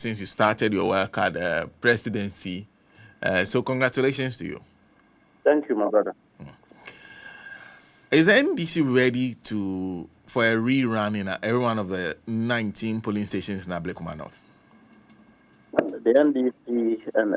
since you started your work at the presidency. So congratulations to you. Thank you, my brother. Is the NDC ready for a rerun in every one of the 19 polling stations in Ablekuma North? The NDC and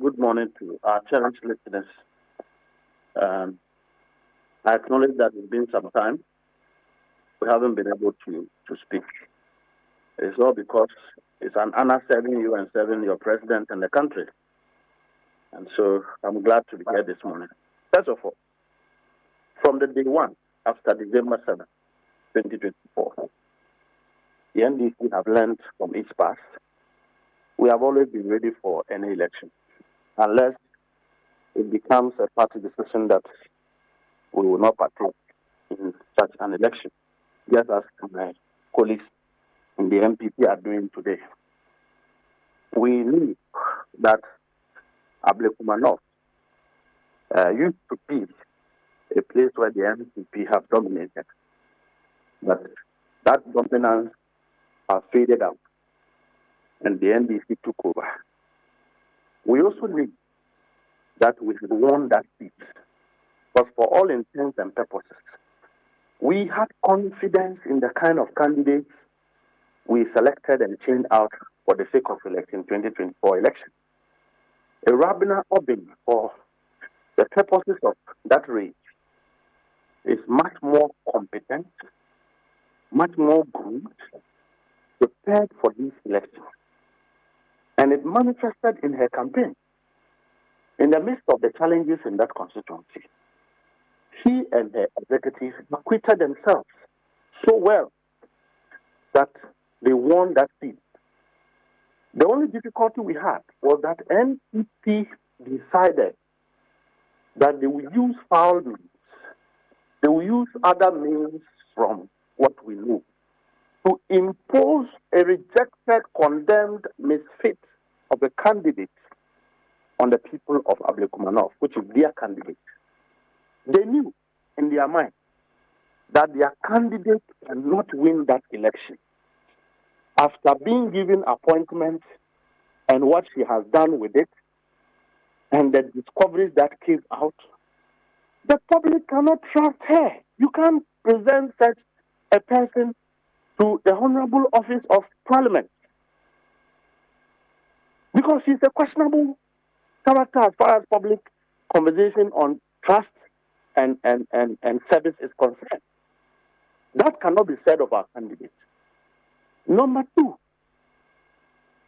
good morning to our cherished listeners. I acknowledge that it's been some time. We haven't been able to speak. It's all because it's an honor serving you and serving your president and the country. And so I'm glad to be here this morning. First of all, from the day one after December 7, 2024, the NDC have learned from its past. We have always been ready for any election, unless it becomes a party decision that we will not partake in such an election, just as my colleagues in the MPP are doing today. We knew that Ablekuma North used to be a place where the MPP have dominated, but that dominance has faded out, and the NDC took over. We also knew that we had won that seat, but for all intents and purposes, we had confidence in the kind of candidates we selected and changed out for the sake of election 2024 election. A Rabina Obin, for the purposes of that race, is much more competent, much more groomed, prepared for this election. And it manifested in her campaign. In the midst of the challenges in that constituency, she and her executives acquitted themselves so well that they won that seat. The only difficulty we had was that NPP decided that they will use foul means. They will use other means from what we know to impose a rejected, condemned misfit of a candidate on the people of Ablekuma North, which is their candidate. They knew in their mind that their candidate cannot win that election. After being given appointment and what she has done with it, and the discoveries that came out, the public cannot trust her. You can't present such a person to the Honorable Office of Parliament because she's a questionable character as far as public conversation on trust and service is concerned. That cannot be said of our candidate. Number two,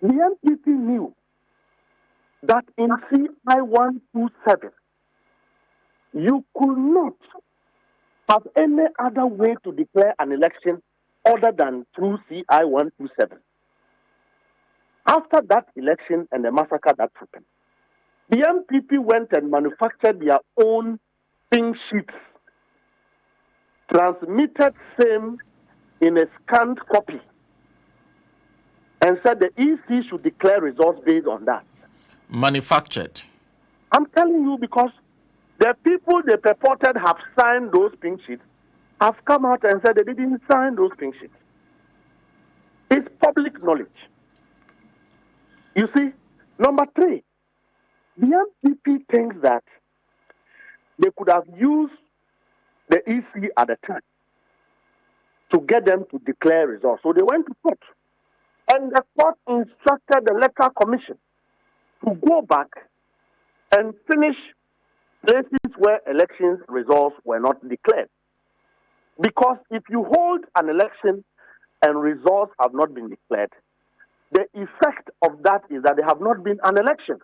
the MPP knew that in CI 127, you could not have any other way to declare an election other than through CI 127. After that election and the massacre that happened, the MPP went and manufactured their own pink sheets, transmitted same in a scanned copy, and said the EC should declare results based on that. Manufactured. I'm telling you because the people they purported have signed those pink sheets have come out and said they didn't sign those pink sheets. It's public knowledge. You see, number three, the MPP thinks that they could have used the EC at the time to get them to declare results. So they went to court. And the court instructed the Electoral Commission to go back and finish places where elections results were not declared. Because if you hold an election and results have not been declared, the effect of that is that there have not been an election.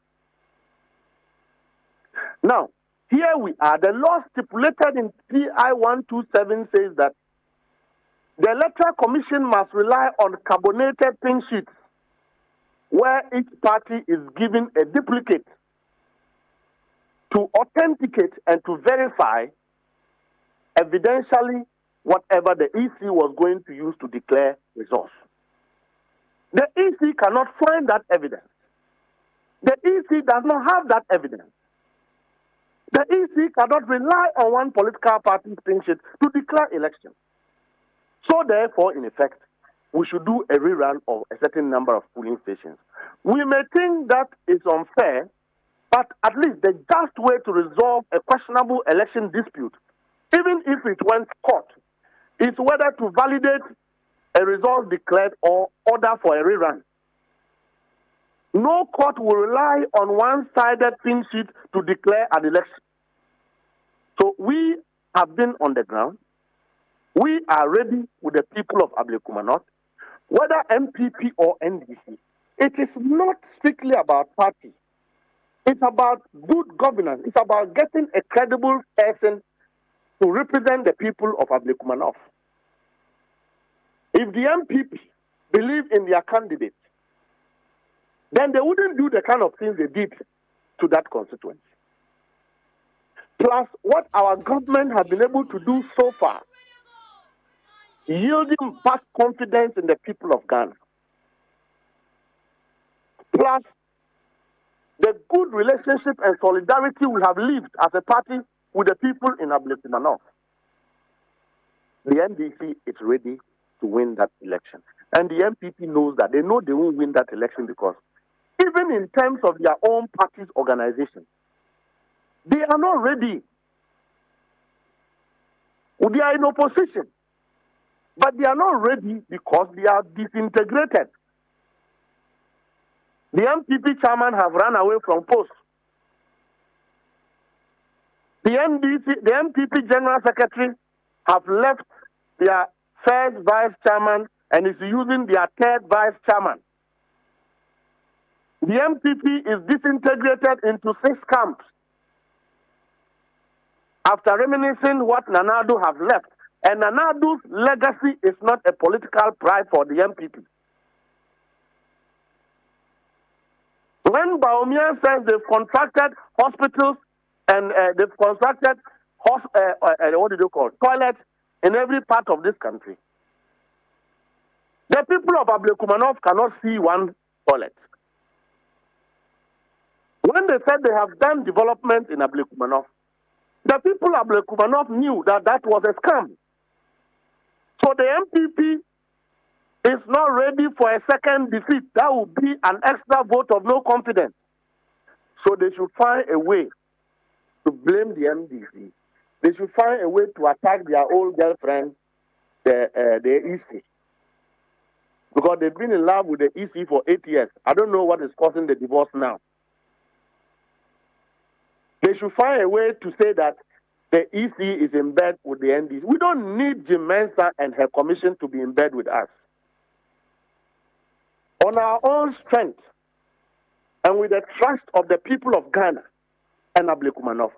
Now, here we are. The law stipulated in CI 127 says that the Electoral Commission must rely on carbonated pink sheets where each party is given a duplicate to authenticate and to verify evidentially whatever the EC was going to use to declare results. The EC cannot find that evidence. The EC does not have that evidence. The EC cannot rely on one political party's pink sheet to declare elections. So therefore, in effect, we should do a rerun of a certain number of polling stations. We may think that is unfair, but at least the just way to resolve a questionable election dispute, even if it went court, is whether to validate a result declared or order for a rerun. No court will rely on one-sided pin sheet to declare an election. So we have been on the ground. We are ready with the people of Ablekuma North, whether MPP or NDC. It is not strictly about party. It's about good governance. It's about getting a credible person to represent the people of Ablekuma North. If the MPP believe in their candidate, then they wouldn't do the kind of things they did to that constituency. Plus, what our government has been able to do so far, yielding back confidence in the people of Ghana. Plus, the good relationship and solidarity we have lived as a party with the people in Ablekuma North. The NDC is ready to win that election. And the MPP knows that. They know they won't win that election because even in terms of their own party's organization, they are not ready. They are in opposition. But they are not ready because they are disintegrated. The MPP chairman have run away from post. The MPP general secretary have left their first vice chairman and is using their third vice chairman. The MPP is disintegrated into 6 camps. After reminiscing what Nanado have left, and Nanado's legacy is not a political pride for the MPP. When Baumia says they've contracted hospitals and they've constructed toilets in every part of this country, the people of Ablekuma North cannot see one toilet. When they said they have done development in Ablekuma North, the people of Ablekuma North knew that that was a scam. So the MPP is not ready for a second defeat. That would be an extra vote of no confidence. So they should find a way to blame the MDC. They should find a way to attack their old girlfriend, the EC. Because they've been in love with the EC for 8 years. I don't know what is causing the divorce now. They should find a way to say that the EC is in bed with the NDC. We don't need Jim Mensah and her commission to be in bed with us. On our own strength and with the trust of the people of Ghana and Ablekuma North,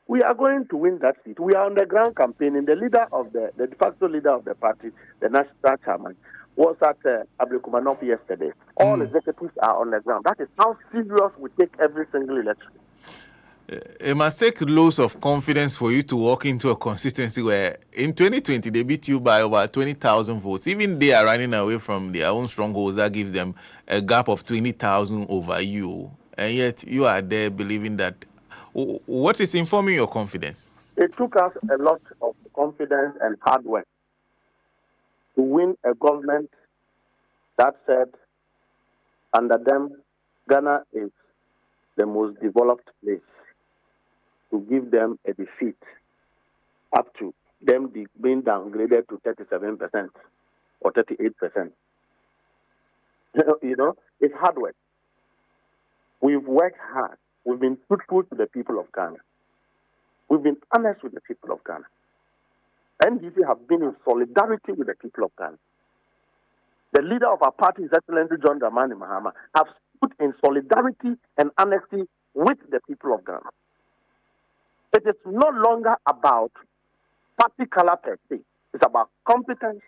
we are going to win that seat. We are on the ground campaigning. The leader of the de facto leader of the party, the national chairman, was at Ablekuma North yesterday. All executives are on the ground. That is how serious we take every single election. It must take loads of confidence for you to walk into a constituency where in 2020 they beat you by over 20,000 votes. Even they are running away from their own strongholds. That gives them a gap of 20,000 over you. And yet you are there believing that. What is informing your confidence? It took us a lot of confidence and hard work to win a government that said under them Ghana is the most developed place, to give them a defeat up to them being downgraded to 37% or 38%. You know, it's hard work. We've worked hard. We've been truthful to the people of Ghana. We've been honest with the people of Ghana. NDC have been in solidarity with the people of Ghana. The leader of our party, His Excellency John Dramani Mahama, have stood in solidarity and honesty with the people of Ghana. It is no longer about party color per se. It's about competence.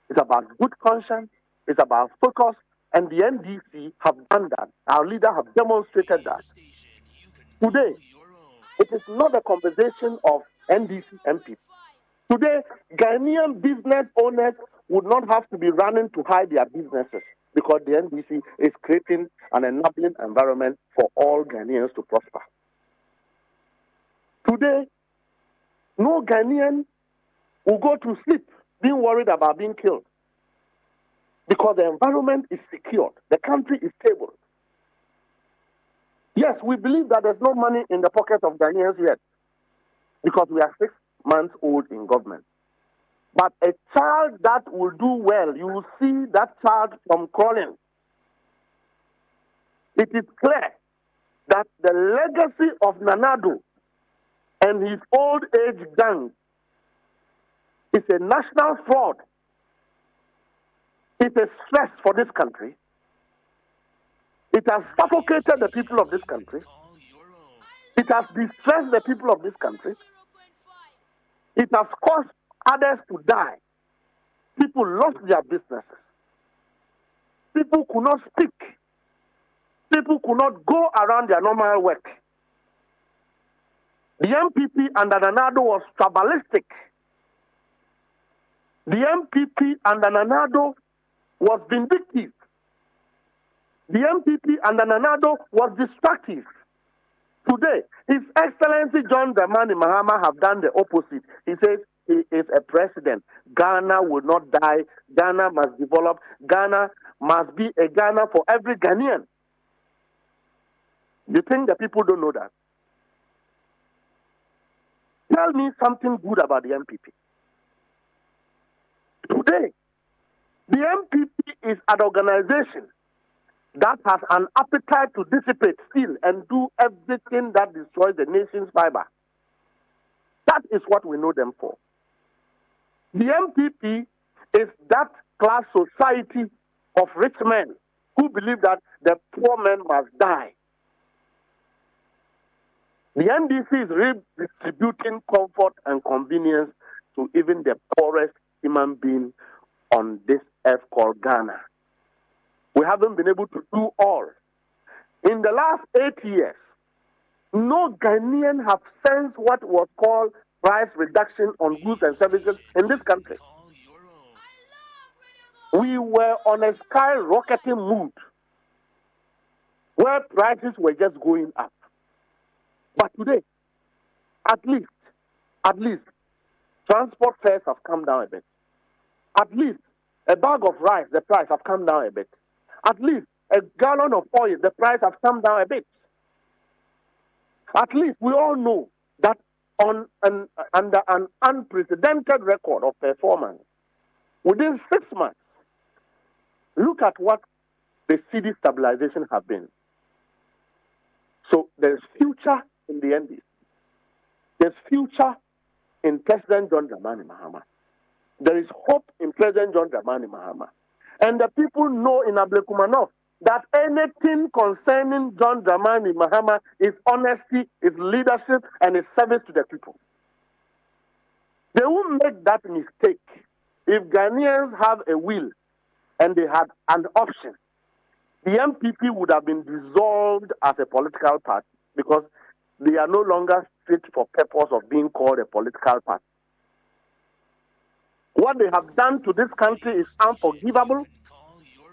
It's about good conscience. It's about focus. And the NDC have done that. Our leader have demonstrated that. Today, it is not a conversation of NDC MP. Today, Ghanaian business owners would not have to be running to hide their businesses because the NDC is creating an enabling environment for all Ghanaians to prosper. Today, no Ghanaian will go to sleep being worried about being killed. because the environment is secured. The country is stable. Yes, we believe that there's no money in the pocket of Ghanaians yet because we are 6 months old in government. But a child that will do well, you will see that child from crawling. It is clear that the legacy of Nanado and his old age gang is a national fraud. It's a stress for this country. It has suffocated the people of this country. It has distressed the people of this country. It has caused others to die. People lost their businesses. People could not speak. People could not go around their normal work. The MPP under Nanado was tribalistic. The MPP under Nanado was vindictive. The MPP under Nanado was destructive. Today, His Excellency John Dramani Mahama have done the opposite. He says he is a president. Ghana will not die. Ghana must develop. Ghana must be a Ghana for every Ghanaian. You think the people don't know that? Tell me something good about the MPP. Today, the MPP is an organization that has an appetite to dissipate, steal, and do everything that destroys the nation's fiber. That is what we know them for. The MPP is that class society of rich men who believe that the poor men must die. The NDC is redistributing comfort and convenience to even the poorest human being on this earth called Ghana. We haven't been able to do all. In the last 8 years, no Ghanaian have sensed what was called price reduction on goods and services in this country. We were on a skyrocketing mood where prices were just going up. But today, at least, transport fares have come down a bit. At least, a bag of rice, the price have come down a bit. At least, a gallon of oil, the price have come down a bit. At least, we all know that under an unprecedented record of performance, within 6 months, look at what the city stabilization have been. So there's future in the NDC. There's future in President John Dramani Mahama. There is hope in President John Dramani Mahama. And the people know in Ablekuma North that anything concerning John Dramani Mahama is honesty, is leadership, and is service to the people. They won't make that mistake if Ghanaians have a will and they had an option. The MPP would have been dissolved as a political party because they are no longer fit for purpose of being called a political party. What they have done to this country is unforgivable.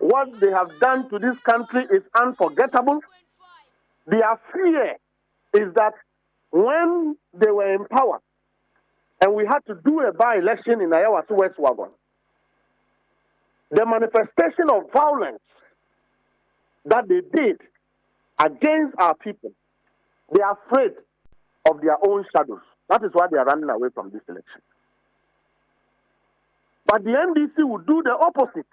What they have done to this country is unforgettable. Their fear is that when they were in power and we had to do a by-election in Ayawasu West Wagon, the manifestation of violence that they did against our people, they are afraid of their own shadows. That is why they are running away from this election. But the NDC will do the opposite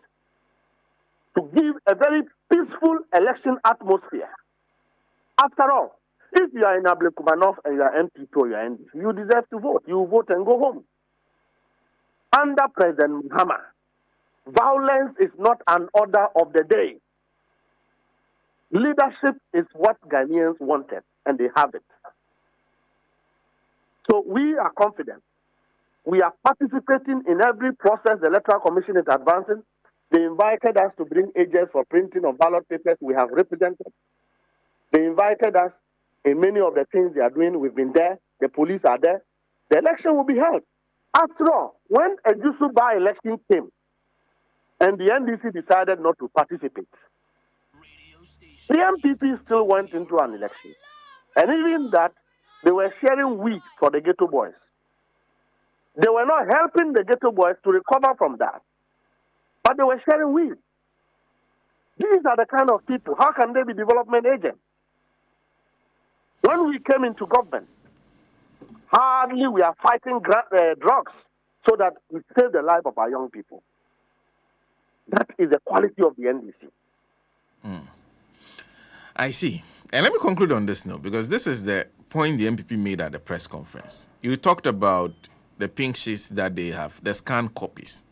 to give a very peaceful election atmosphere. After all, if you are in Ablekuma North and you are MPP or you are NDC, you deserve to vote. You vote and go home. Under President Mahama, violence is not an order of the day. Leadership is what Ghanaians wanted, and they have it. So we are confident. We are participating in every process the Electoral Commission is advancing. They invited us to bring agents for printing of ballot papers. We have represented. They invited us in many of the things they are doing. We've been there. The police are there. The election will be held. After all, when a Jusu by-election came and the NDC decided not to participate, the MPP still went into an election. And even that, they were sharing wheat for the ghetto boys. They were not helping the ghetto boys to recover from that. But they were sharing wheat. These are the kind of people. How can they be development agents? When we came into government, hardly we are fighting drugs so that we save the life of our young people. That is the quality of the NDC. I see. And let me conclude on this note, because this is the point the MPP made at the press conference. You talked about the pink sheets that they have, the scanned copies.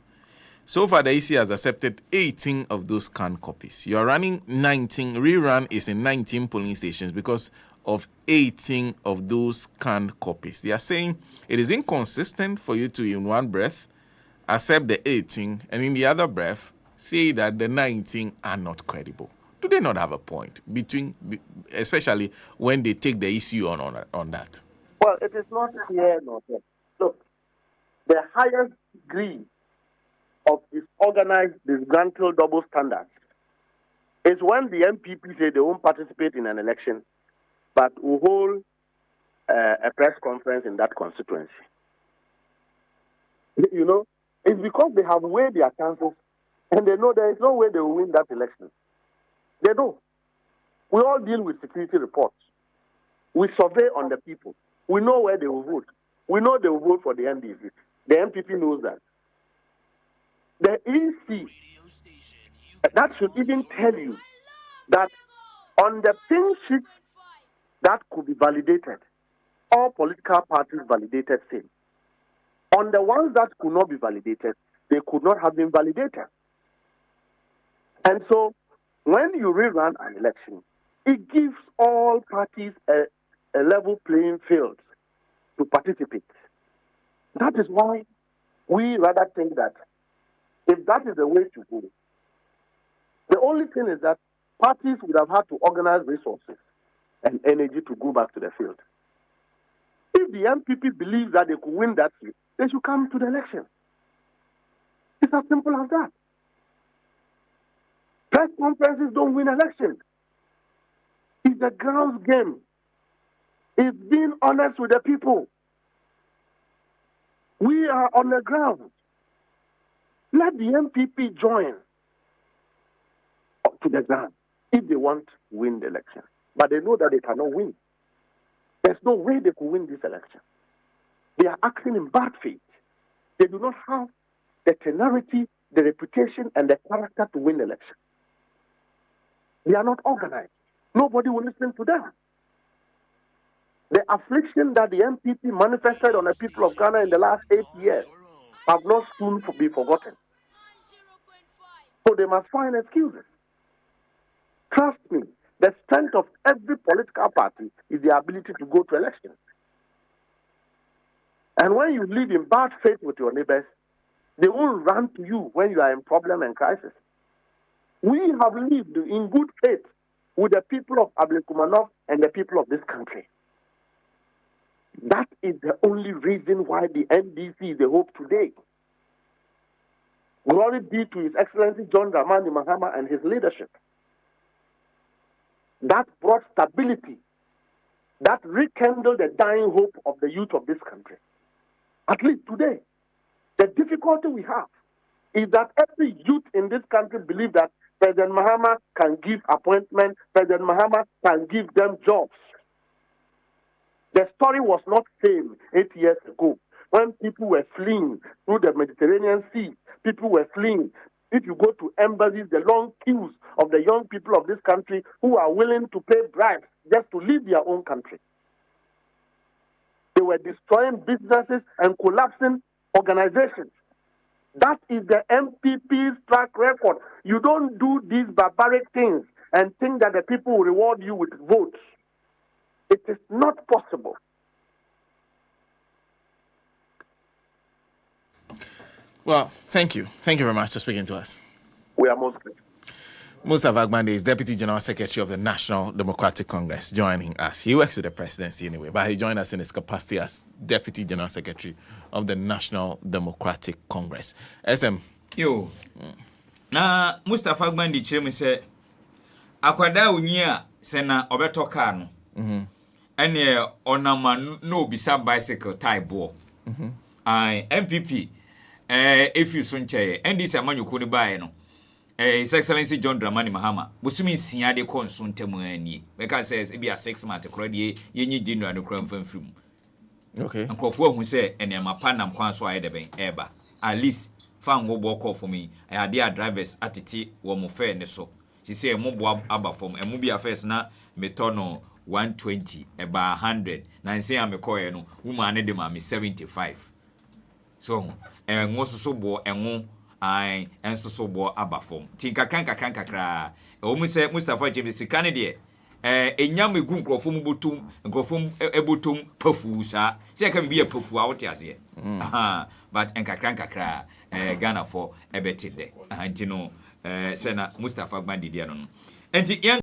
So far, the EC has accepted 18 of those scanned copies. You are running 19. Rerun is in 19 polling stations because of 18 of those scanned copies. They are saying it is inconsistent for you to, in one breath, accept the 18, and in the other breath, say that the 19 are not credible. Do they not have a point, especially when they take the issue on that? Well, it is not here nor there. Look, the highest degree of disorganized, disgruntled double standards is when the MPP say they won't participate in an election, but will hold a press conference in that constituency. You know, it's because they have weighed their chances and they know there is no way they will win that election. They know. We all deal with security reports. We survey on the people. We know where they will vote. We know they will vote for the NDC. The MPP knows that. The EC, that should even tell you that on the pink sheet that could be validated, all political parties validated same. On the ones that could not be validated, they could not have been validated. And so, when you rerun an election, it gives all parties a level playing field to participate. That is why we rather think that if that is the way to go, the only thing is that parties would have had to organize resources and energy to go back to the field. If the MPP believes that they could win that seat, they should come to the election. It's as simple as that. Press conferences don't win elections. It's a grounds game. It's being honest with the people. We are on the ground. Let the MPP join to the ground if they want to win the election. But they know that they cannot win. There's no way they could win this election. They are acting in bad faith. They do not have the temerity, the reputation, and the character to win the election. They are not organized. Nobody will listen to them. The affliction that the MPP manifested on the people of Ghana in the last 8 years have not soon to be forgotten. So they must find excuses. Trust me, the strength of every political party is the ability to go to elections. And when you live in bad faith with your neighbors, they won't run to you when you are in problem and crisis. We have lived in good faith with the people of Ablekuma and the people of this country. That is the only reason why the NDC is the hope today. Glory be to His Excellency John Dramani Mahama and his leadership. That brought stability, that rekindled the dying hope of the youth of this country. At least today, the difficulty we have is that every youth in this country believes that President Mahama can give appointments, President Mahama can give them jobs. The story was not same 8 years ago when people were fleeing through the Mediterranean Sea. People were fleeing. If you go to embassies, the long queues of the young people of this country who are willing to pay bribes just to leave their own country. They were destroying businesses and collapsing organizations. That is the MPP's track record. You don't do these barbaric things and think that the people will reward you with votes. It is not possible. Well, thank you. Thank you very much for speaking to us. We are most grateful. MUSTAPHA GBANDE is Deputy General Secretary of the National Democratic Congress, joining us. He works with the presidency anyway, but he joined us in his capacity as Deputy General Secretary of the National Democratic Congress. SM. Yo. Na MUSTAPHA GBANDE chiremi se akwada unyia se na obeto car no. Ene onama no bisa bicycle type bo. MPP if you so nche NDC amanyuko ni bae no. His Excellency John Dramani Mahama, Busumi Siade Consun Temuani, because says it be a 6 month credit, ye dinner and a crown film. Okay. And Crawford who say, and I'm a panam quanso I eba. At least, found will walk off for me. I had their drivers at the tea, one more fair, so. She say a mobile abba from a movie affairs na metono 120, about 100. Now say I'm a coy, no, woman, me 75. So, and most so bo and I and so bo abba from. Tinka cranka. Almost say Mustafa James Canadian. Enyame gu nkrofom botum nkrofom ebotum pafu sa say can be a pafu out here. But enkakra Ghana for ebetide. Antino Sena Mustafa Gbandi dia no. Enti